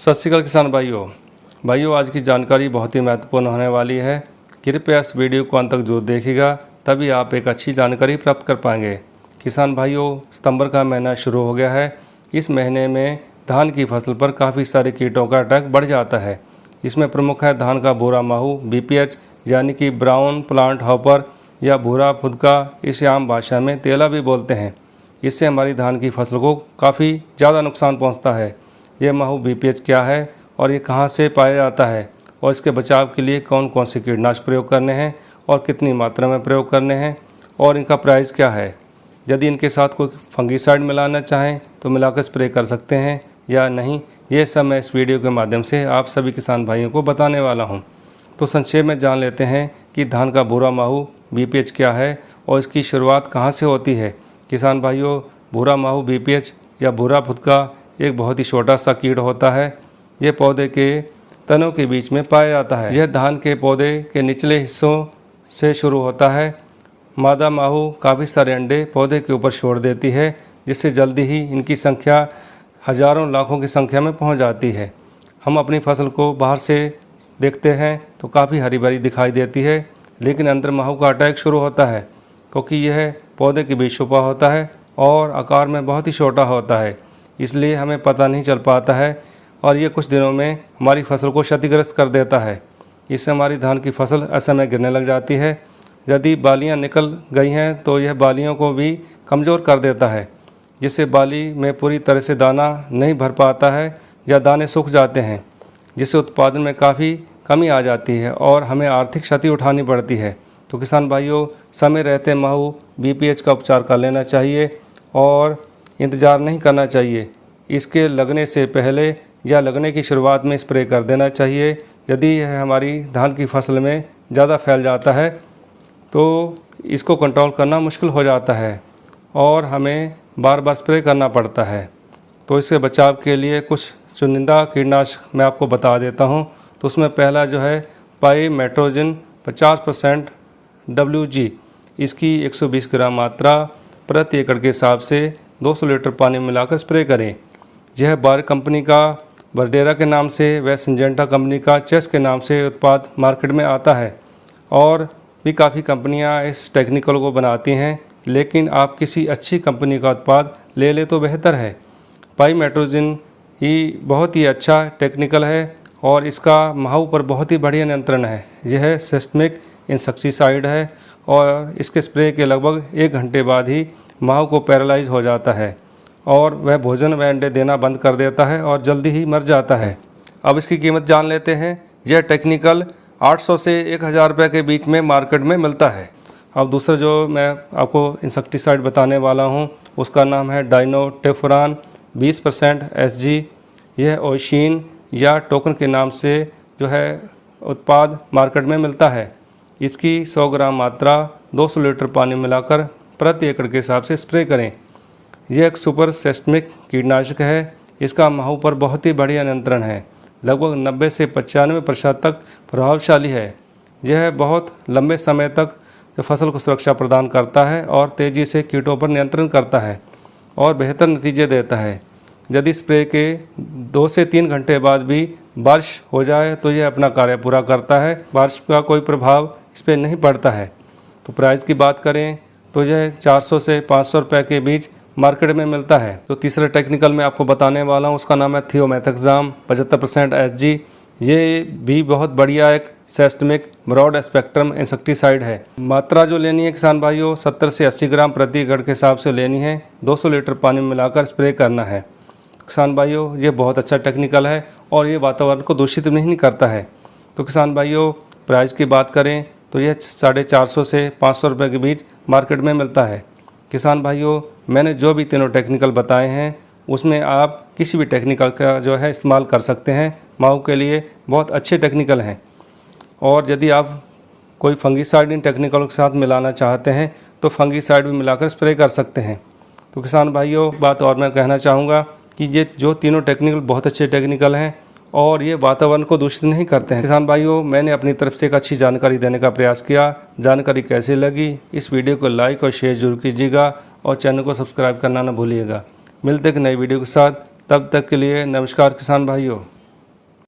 सत श्री अकाल किसान भाइयों, आज की जानकारी बहुत ही महत्वपूर्ण होने वाली है। कृपया इस वीडियो को अंत तक जरूर देखिएगा, तभी आप एक अच्छी जानकारी प्राप्त कर पाएंगे। किसान भाइयों, सितंबर का महीना शुरू हो गया है। इस महीने में धान की फसल पर काफ़ी सारे कीटों का अटैक बढ़ जाता है। इसमें प्रमुख है धान का भूरा माहू BPH यानी कि ब्राउन प्लांट हॉपर या भूरा फुदका, इसे आम भाषा में तेला भी बोलते हैं। इससे हमारी धान की फसल को काफ़ी ज़्यादा नुकसान पहुंचता है। ये माहू BPH क्या है और ये कहां से पाया जाता है और इसके बचाव के लिए कौन कौन से कीटनाशक प्रयोग करने हैं और कितनी मात्रा में प्रयोग करने हैं और इनका प्राइस क्या है। यदि इनके साथ कोई फंगीसाइड मिलाना चाहें तो मिलाकर स्प्रे कर सकते हैं या नहीं, ये सब मैं इस वीडियो के माध्यम से आप सभी किसान भाइयों को बताने वाला हूँ। तो संक्षेप में जान लेते हैं कि धान का भूरा माहू BPH क्या है और इसकी शुरुआत कहाँ से होती है। किसान भाइयों, भूरा माहू BPH या भूरा फुदका एक बहुत ही छोटा सा कीट होता है। यह पौधे के तनों के बीच में पाया जाता है। यह धान के पौधे के निचले हिस्सों से शुरू होता है। मादा माहू काफ़ी सारे अंडे पौधे के ऊपर छोड़ देती है, जिससे जल्दी ही इनकी संख्या हज़ारों लाखों की संख्या में पहुंच जाती है। हम अपनी फसल को बाहर से देखते हैं तो काफ़ी हरी भरी दिखाई देती है, लेकिन अंदर माहू का अटैक शुरू होता है, क्योंकि यह पौधे के बीच छुपा होता है और आकार में बहुत ही छोटा होता है, इसलिए हमें पता नहीं चल पाता है और ये कुछ दिनों में हमारी फसल को क्षतिग्रस्त कर देता है। इससे हमारी धान की फसल असमय गिरने लग जाती है। यदि बालियां निकल गई हैं तो यह बालियों को भी कमज़ोर कर देता है, जिससे बाली में पूरी तरह से दाना नहीं भर पाता है या दाने सूख जाते हैं, जिससे उत्पादन में काफ़ी कमी आ जाती है और हमें आर्थिक क्षति उठानी पड़ती है। तो किसान भाइयों, समय रहते माहू BPH का उपचार कर लेना चाहिए और इंतज़ार नहीं करना चाहिए। इसके लगने से पहले या लगने की शुरुआत में स्प्रे कर देना चाहिए। यदि यह हमारी धान की फसल में ज़्यादा फैल जाता है तो इसको कंट्रोल करना मुश्किल हो जाता है और हमें बार बार स्प्रे करना पड़ता है। तो इससे बचाव के लिए कुछ चुनिंदा कीटनाशक मैं आपको बता देता हूँ। तो उसमें पहला जो है पाइमेट्रोजिन 50% WG, इसकी 120 ग्राम मात्रा प्रति एकड़ के हिसाब से 200 लीटर पानी में मिलाकर स्प्रे करें। यह बायर कंपनी का वर्डेरा के नाम से व सिंजेंटा कंपनी का चेस के नाम से उत्पाद मार्केट में आता है और भी काफ़ी कंपनियां इस टेक्निकल को बनाती हैं, लेकिन आप किसी अच्छी कंपनी का उत्पाद ले ले तो बेहतर है। पाइमेट्रोजिन ही बहुत ही अच्छा टेक्निकल है और इसका माहू पर बहुत ही बढ़िया नियंत्रण है। यह सिस्टमिक इंसेक्टिसाइड है और इसके स्प्रे के लगभग 1 घंटे बाद ही माहू को पैरालाइज हो जाता है और वह भोजन व अंडे देना बंद कर देता है और जल्दी ही मर जाता है। अब इसकी कीमत जान लेते हैं। यह टेक्निकल 800 से 1000 रुपये के बीच में मार्केट में मिलता है। अब दूसरा जो मैं आपको इंसेक्टिसाइड बताने वाला हूँ उसका नाम है डाइनोटेफुरान 20% SG। यह ओशिन या टोकन के नाम से जो है उत्पाद मार्केट में मिलता है। इसकी 100 ग्राम मात्रा 200 लीटर पानी मिलाकर प्रति एकड़ के हिसाब से स्प्रे करें। यह एक सुपर सिस्टमिक कीटनाशक है। इसका माहू पर बहुत ही बढ़िया नियंत्रण है, लगभग 90 से 95% तक प्रभावशाली है। यह बहुत लंबे समय तक फसल को सुरक्षा प्रदान करता है और तेज़ी से कीटों पर नियंत्रण करता है और बेहतर नतीजे देता है। यदि स्प्रे के 2 से 3 घंटे बाद भी बारिश हो जाए तो यह अपना कार्य पूरा करता है। बारिश का कोई प्रभाव इस पर नहीं पड़ता है। तो प्राइस की बात करें तो यह 400 से 500 रुपये के बीच मार्केट में मिलता है। तो तीसरा टेक्निकल मैं आपको बताने वाला हूँ उसका नाम है थियोमेथाक्साम 75% SG। ये भी बहुत बढ़िया एक सिस्टमिक ब्रॉड स्पेक्ट्रम इंसेक्टिसाइड है। मात्रा जो लेनी है किसान भाइयों 70 से 80 ग्राम प्रति एकड़ के हिसाब से लेनी है। 200 लीटर पानी में मिलाकर स्प्रे करना है। किसान भाइयों, ये बहुत अच्छा टेक्निकल है और ये वातावरण को दूषित नहीं करता है। तो किसान भाइयों, प्राइस की बात करें तो यह 450 से 500 रुपये के बीच मार्केट में मिलता है। किसान भाइयों, मैंने जो भी तीनों टेक्निकल बताए हैं उसमें आप किसी भी टेक्निकल का जो है इस्तेमाल कर सकते हैं। माहू के लिए बहुत अच्छे टेक्निकल हैं और यदि आप कोई फंगीसाइड इन टेक्निकल के साथ मिलाना चाहते हैं तो फंगीसाइड भी मिलाकर स्प्रे कर सकते हैं। तो किसान भाइयों, बात और मैं कहना चाहूँगा कि ये जो तीनों टेक्निकल बहुत अच्छे टेक्निकल हैं और ये वातावरण को दूषित नहीं करते हैं। किसान भाइयों, मैंने अपनी तरफ से एक अच्छी जानकारी देने का प्रयास किया। जानकारी कैसी लगी इस वीडियो को लाइक और शेयर जरूर कीजिएगा और चैनल को सब्सक्राइब करना न भूलिएगा। मिलते एक नई वीडियो के साथ, तब तक के लिए नमस्कार किसान भाइयों।